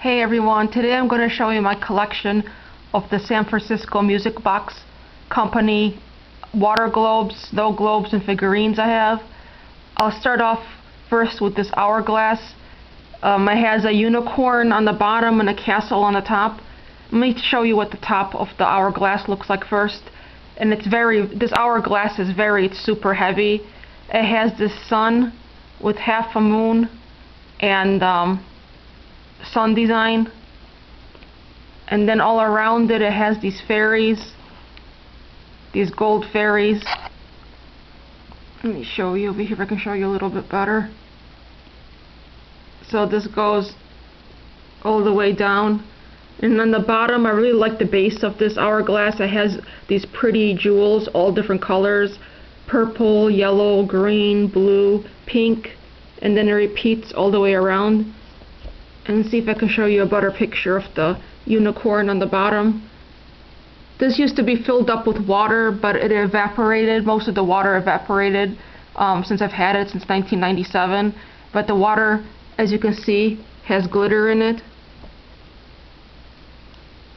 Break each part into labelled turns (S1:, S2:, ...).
S1: Hey everyone, today I'm going to show you my collection of the San Francisco Music Box Company water globes, snow globes, and figurines I have. I'll start off first with this hourglass. It has a unicorn on the bottom and a castle on the top. Let me show you what the top of the hourglass looks like first. And this hourglass is it's super heavy. It has this sun with half a moon and sun design, and then all around it has these fairies, these gold fairies. Let me show you over here if I can show you a little bit better. So this goes all the way down, and on the bottom I really like the base of this hourglass. It has these pretty jewels, all different colors: purple, yellow, green, blue, pink, and then it repeats all the way around. And see if I can show you a better picture of the unicorn on the bottom. This used to be filled up with water, but it evaporated. Most of the water evaporated since I've had it since 1997. But the water, as you can see, has glitter in it.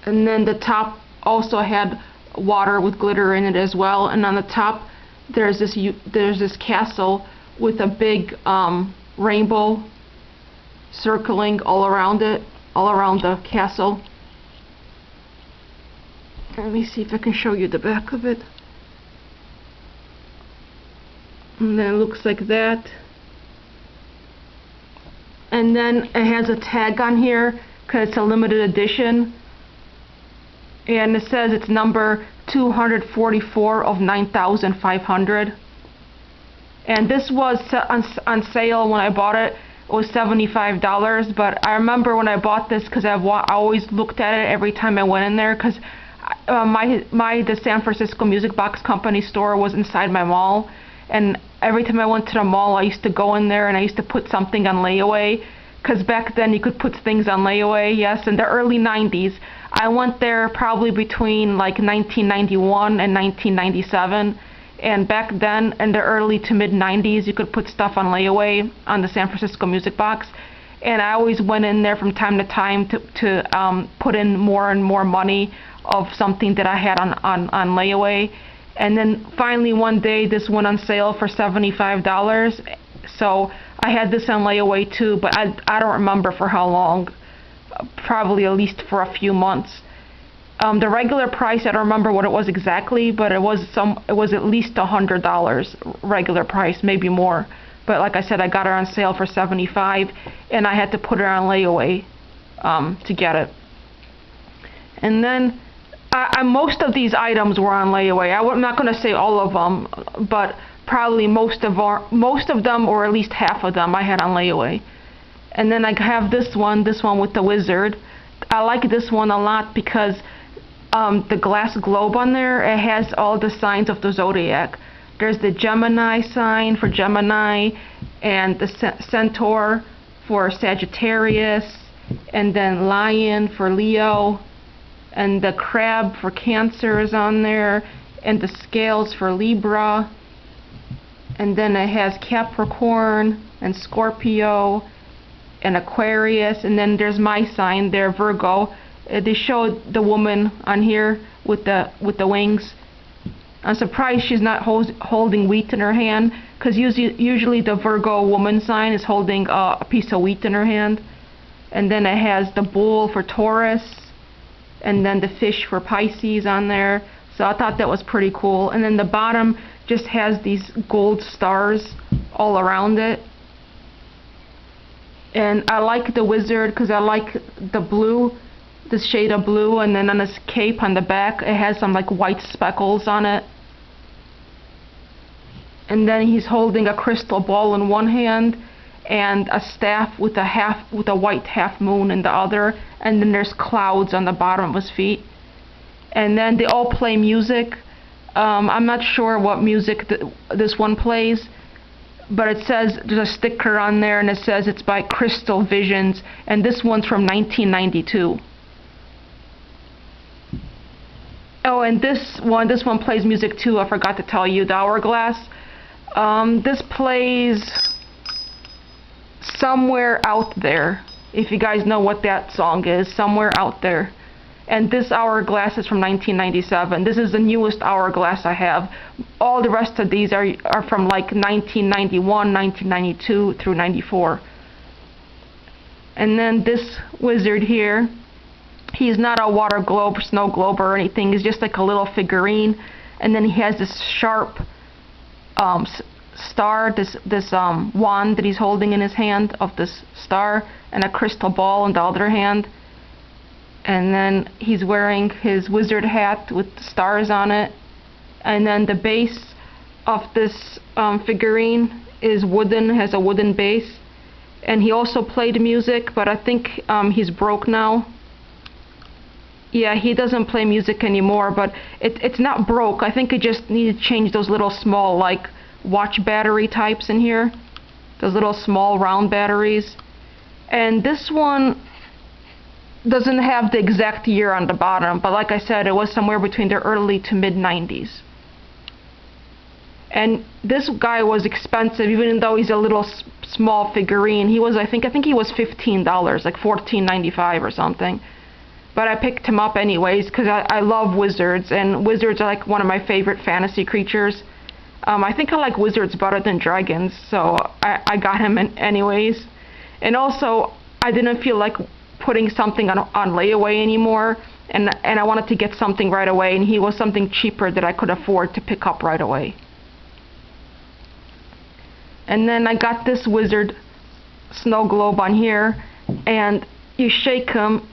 S1: And then the top also had water with glitter in it as well. And on the top, there's this castle with a big rainbow circling all around it, all around the castle. Let me see if I can show you the back of it. And then it looks like that. And then it has a tag on here because it's a limited edition. And it says it's number 244 of 9,500. And this was on sale when I bought it. It was $75, but I remember when I bought this because I always looked at it every time I went in there, because the San Francisco Music Box Company store was inside my mall, and every time I went to the mall I used to go in there and I used to put something on layaway, because back then you could put things on layaway. Yes, in the early 90s. I went there probably between like 1991 and 1997. And back then, in the early to mid 90s, you could put stuff on layaway on the San Francisco Music Box. And I always went in there from time to time to put in more and more money of something that I had on layaway. And then finally one day this went on sale for $75. So I had this on layaway too, but I don't remember for how long. Probably at least for a few months. The regular price, I don't remember what it was exactly, but it was at least $100 regular price, maybe more. But like I said, I got it on sale for $75, and I had to put it on layaway to get it. And then most of these items were on layaway. I'm not going to say all of them, but probably most of them, or at least half of them, I had on layaway. And then I have this one with the wizard. I like this one a lot because the glass globe on there, it has all the signs of the zodiac. There's the Gemini sign for Gemini, and the centaur for Sagittarius, and then lion for Leo, and the crab for Cancer is on there, and the scales for Libra, and then it has Capricorn and Scorpio and Aquarius, and then there's my sign there, Virgo. They showed the woman on here with the wings. I'm surprised she's not holding wheat in her hand, because usually the Virgo woman sign is holding a piece of wheat in her hand. And then it has the bull for Taurus, and then the fish for Pisces on there. So I thought that was pretty cool. And then the bottom just has these gold stars all around it. And I like the wizard because I like the blue, this shade of blue, and then on his cape on the back it has some like white speckles on it. And then he's holding a crystal ball in one hand and a staff with a white half moon in the other, and then there's clouds on the bottom of his feet. And then they all play music. I'm not sure what music this one plays, but it says there's a sticker on there and it says it's by Crystal Visions, and this one's from 1992. Oh, and this one plays music too. I forgot to tell you, the hourglass. This plays somewhere out there. If you guys know what that song is, somewhere out there. And this hourglass is from 1997. This is the newest hourglass I have. All the rest of these are from like 1991, 1992 through 94. And then this wizard here, he's not a water globe, snow globe or anything. He's just like a little figurine. And then he has this sharp star, this wand that he's holding in his hand of this star, and a crystal ball in the other hand. And then he's wearing his wizard hat with stars on it. And then the base of this figurine is wooden, has a wooden base. And he also played music, but I think he's broke now. Yeah, he doesn't play music anymore, but it's not broke. I think I just need to change those little small, like, watch battery types in here. Those little small round batteries. And this one doesn't have the exact year on the bottom, but like I said, it was somewhere between the early to mid 90s. And this guy was expensive, even though he's a little small figurine. He was, I think he was $15, like $14.95 or something. But I picked him up anyways because I love wizards, and wizards are like one of my favorite fantasy creatures. I think I like wizards better than dragons, so I got him anyways. And also, I didn't feel like putting something on layaway anymore, and I wanted to get something right away, and he was something cheaper that I could afford to pick up right away. And then I got this wizard snow globe on here, and you shake him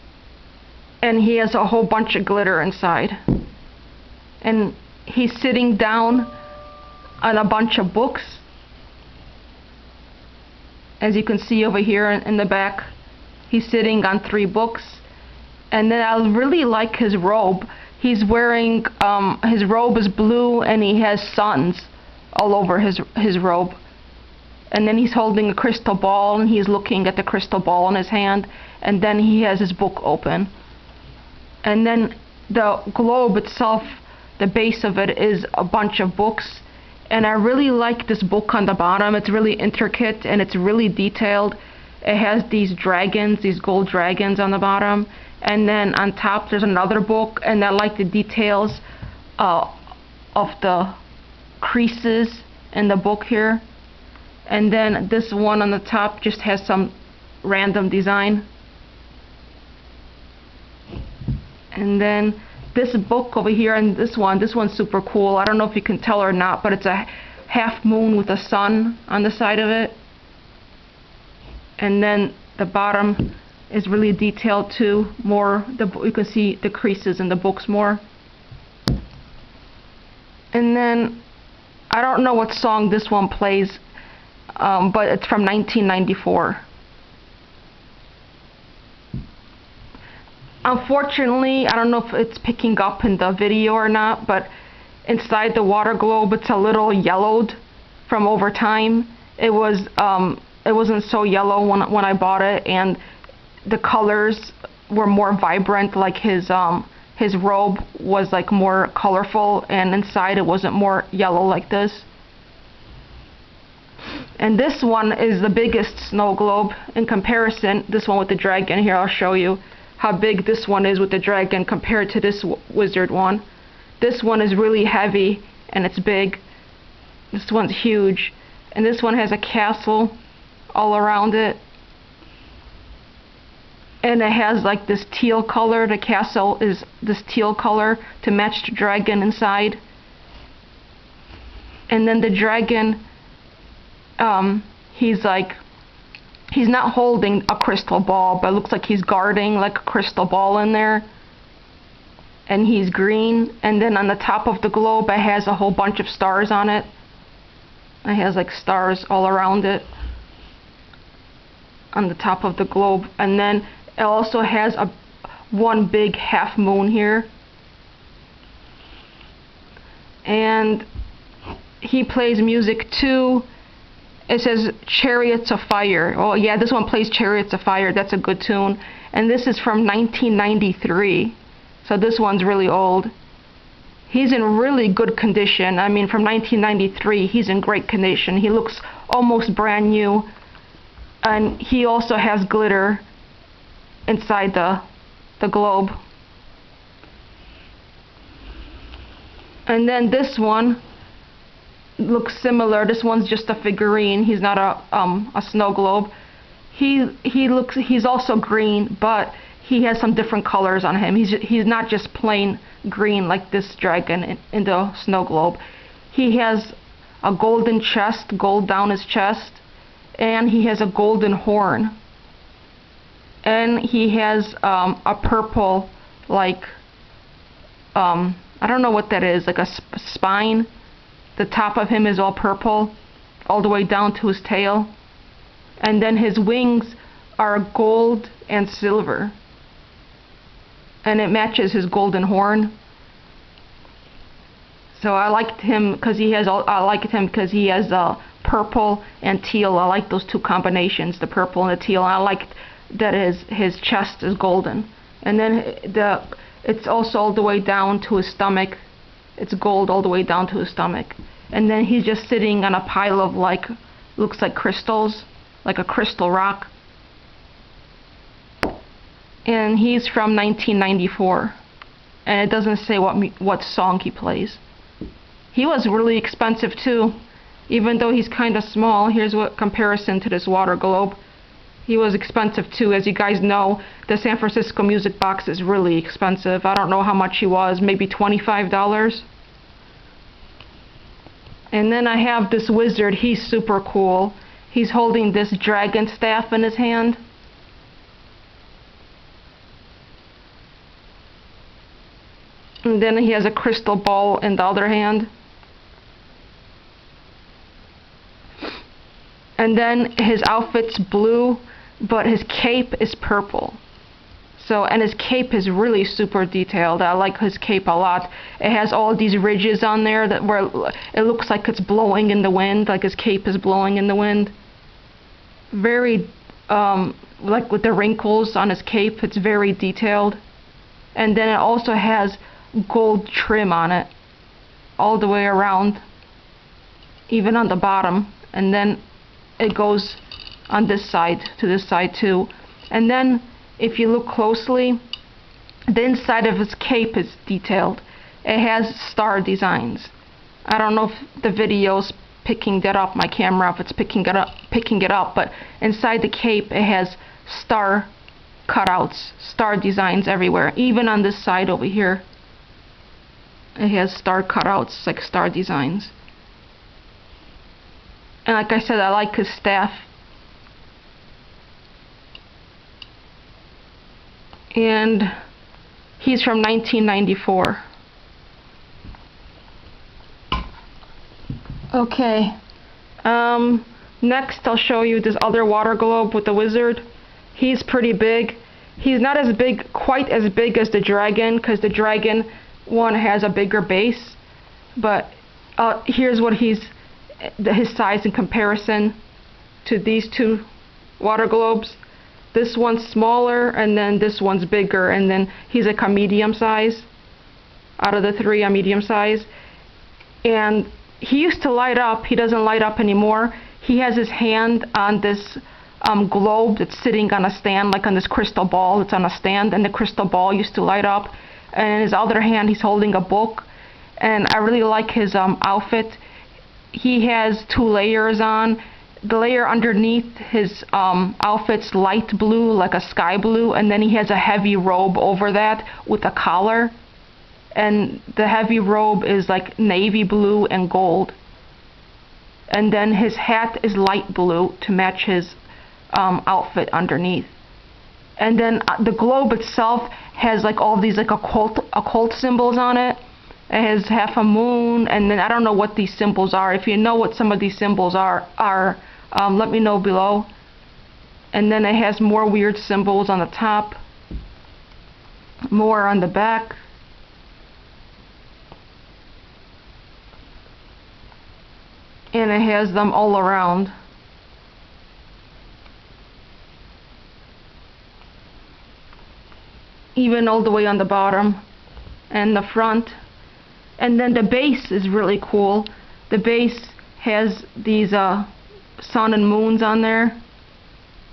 S1: and he has a whole bunch of glitter inside, and he's sitting down on a bunch of books, as you can see over here in the back. He's sitting on 3 books. And then I really like his robe. He's wearing, his robe is blue, and he has suns all over his robe. And then he's holding a crystal ball, and he's looking at the crystal ball in his hand, and then he has his book open. And then the globe itself, the base of it is a bunch of books. And I really like this book on the bottom. It's really intricate and it's really detailed. It has these dragons, these gold dragons on the bottom. And then on top there's another book, and I like the details of the creases in the book here. And then this one on the top just has some random design. And then this book over here, and this one's super cool. I don't know if you can tell or not, but it's a half moon with a sun on the side of it. And then the bottom is really detailed too. You can see the creases in the books more. And then I don't know what song this one plays, but it's from 1994. Unfortunately, I don't know if it's picking up in the video or not, but inside the water globe it's a little yellowed from over time. It wasn't so yellow when I bought it, and the colors were more vibrant. Like his robe was like more colorful, and inside it wasn't more yellow like this. And this one is the biggest snow globe in comparison. This one with the dragon here, I'll show you how big this one is with the dragon compared to this wizard one. This one is really heavy and it's big. This one's huge. And this one has a castle all around it. And it has like this teal color. The castle is this teal color to match the dragon inside. And then the dragon, he's not holding a crystal ball, but it looks like he's guarding like a crystal ball in there. And he's green. And then on the top of the globe it has a whole bunch of stars on it. It has like stars all around it on the top of the globe. And then it also has one big half moon here. And he plays music too. It says Chariots of Fire. Oh yeah, this one plays Chariots of Fire. That's a good tune. And this is from 1993. So this one's really old. He's in really good condition. I mean, from 1993, he's in great condition. He looks almost brand new. And he also has glitter inside the globe. And then this one looks similar. This one's just a figurine. He's not a snow globe. He's also green, but he has some different colors on him. He's not just plain green like this dragon in the snow globe. He has a golden chest, gold down his chest, and he has a golden horn. And he has a purple, like, I don't know what that is, like a spine. The top of him is all purple, all the way down to his tail. And then his wings are gold and silver. And it matches his golden horn. So I liked him because he has purple and teal. I like those two combinations, the purple and the teal. And I liked that his chest is golden. And then it's also all the way down to his stomach. It's gold all the way down to his stomach. And then he's just sitting on a pile of, like, looks like crystals, like a crystal rock. And he's from 1994. And it doesn't say what song he plays. He was really expensive too. Even though he's kind of small, here's what comparison to this water globe. He was expensive too. As you guys know, the San Francisco Music Box is really expensive. I don't know how much he was, maybe $25. And then I have this wizard. He's super cool. He's holding this dragon staff in his hand. And then he has a crystal ball in the other hand. And then his outfit's blue, but his cape is purple. And his cape is really super detailed. I like his cape a lot. It has all these ridges on there where it looks like it's blowing in the wind, like his cape is blowing in the wind. Very, like with the wrinkles on his cape, it's very detailed. And then it also has gold trim on it, all the way around, even on the bottom. And then it goes on this side to this side too. And then if you look closely, the inside of his cape is detailed. It has star designs. I don't know if the video's picking that up, my camera, if it's picking it up, but inside the cape it has star cutouts, star designs everywhere. Even on this side over here, it has star cutouts, like star designs. And like I said, I like his staff. And he's from 1994. Okay. Next I'll show you this other water globe with the wizard. He's pretty big. He's not as big, quite as big as the dragon, because the dragon one has a bigger base. But here's what his size in comparison to these two water globes. This one's smaller, and then this one's bigger, and then he's like a medium size. Out of the three, a medium size. And he used to light up. He doesn't light up anymore. He has his hand on this globe that's sitting on a stand, like on this crystal ball that's on a stand, and the crystal ball used to light up. And in his other hand, he's holding a book. And I really like his outfit. He has two layers on. The layer underneath his outfit's light blue, like a sky blue, and then he has a heavy robe over that with a collar. And the heavy robe is like navy blue and gold. And then his hat is light blue to match his outfit underneath. And then the globe itself has like all these like occult symbols on it. It has half a moon, and then I don't know what these symbols are. If you know what some of these symbols are, let me know below. And then it has more weird symbols on the top, more on the back. And it has them all around. Even all the way on the bottom and the front. And then the base is really cool. The base has these sun and moons on there.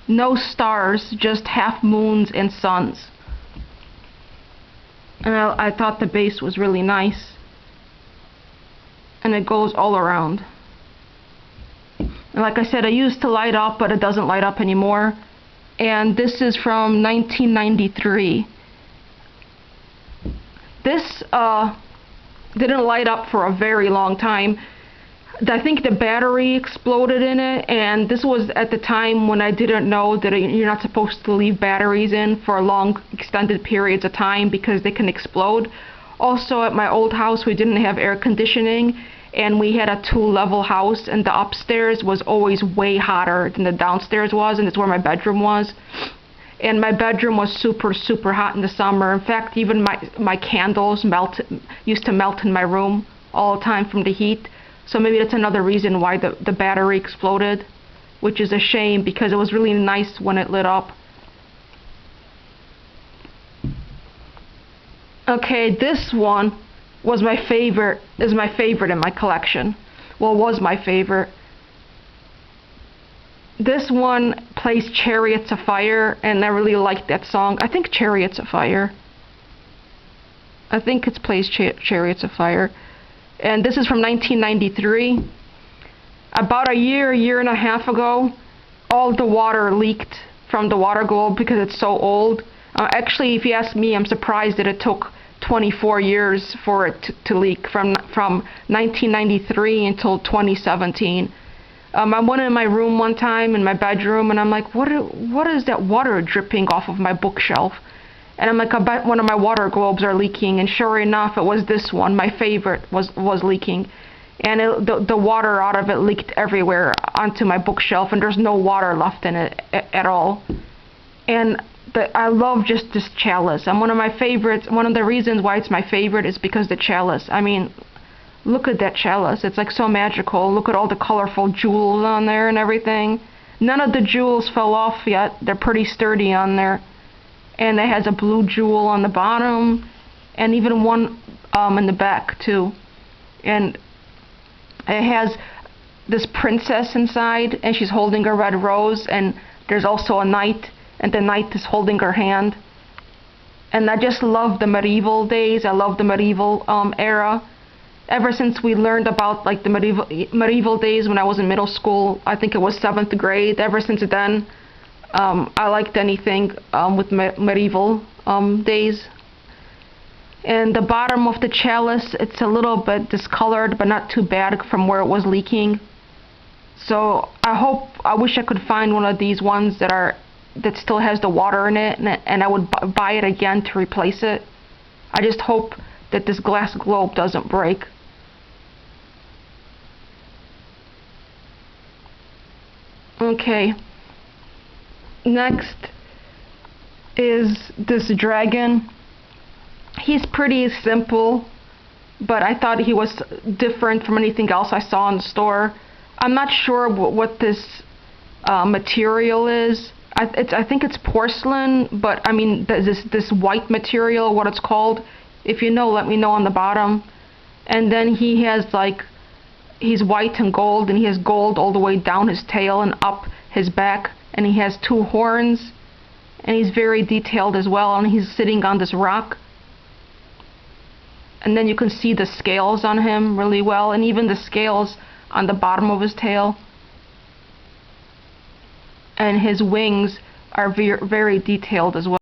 S1: no stars, just half moons and suns. And I thought the base was really nice. And it goes all around. And like I said, I used to light up, but it doesn't light up anymore. And this is from 1993. This didn't light up for a very long time. I think the battery exploded in it, and this was at the time when I didn't know that you're not supposed to leave batteries in for long extended periods of time because they can explode. Also, at my old house we didn't have air conditioning, and we had a 2-level house, and the upstairs was always way hotter than the downstairs was, and it's where my bedroom was. And my bedroom was super hot in the summer. In fact, even my candles used to melt in my room all the time from the heat. So maybe that's another reason why the battery exploded, which is a shame because it was really nice when it lit up. Okay, this one was my favorite, is my favorite in my collection. Well, was my favorite. This one plays Chariots of Fire, and I really liked that song. I think Chariots of Fire. I think it plays Chariots of Fire. And this is from 1993. About a year and a half ago, all the water leaked from the water globe because it's so old. Actually, if you ask me, I'm surprised that it took 24 years for it to leak from 1993 until 2017. I went in my room one time, in my bedroom, and I'm like, what is that water dripping off of my bookshelf? And I'm like, I bet one of my water globes are leaking, and sure enough, it was this one, my favorite, was leaking. And the water out of it leaked everywhere onto my bookshelf, and there's no water left in it at all. And I love just this chalice. And one of my favorites, one of the reasons why it's my favorite is because the chalice. I mean, look at that chalice. It's like so magical. Look at all the colorful jewels on there and everything. None of the jewels fell off yet. They're pretty sturdy on there. And it has a blue jewel on the bottom, and even one in the back too. And it has this princess inside, and she's holding a red rose, and there's also a knight, and the knight is holding her hand. And I just love the medieval days. I love the medieval era. Ever since we learned about like the medieval days when I was in middle school, I think it was 7th grade. Ever since then, I liked anything with medieval days. And the bottom of the chalice, it's a little bit discolored, but not too bad from where it was leaking. So I wish I could find one of these ones that still has the water in it, and I would buy it again to replace it. I just hope that this glass globe doesn't break. Okay. Next is this dragon. He's pretty simple, but I thought he was different from anything else I saw in the store. I'm not sure what this material is. I think it's porcelain, but I mean this white material, what it's called. If you know, let me know on the bottom. And then he has he's white and gold, and he has gold all the way down his tail and up his back, and he has 2 horns, and he's very detailed as well, and he's sitting on this rock. And then you can see the scales on him really well, and even the scales on the bottom of his tail. And his wings are very detailed as well.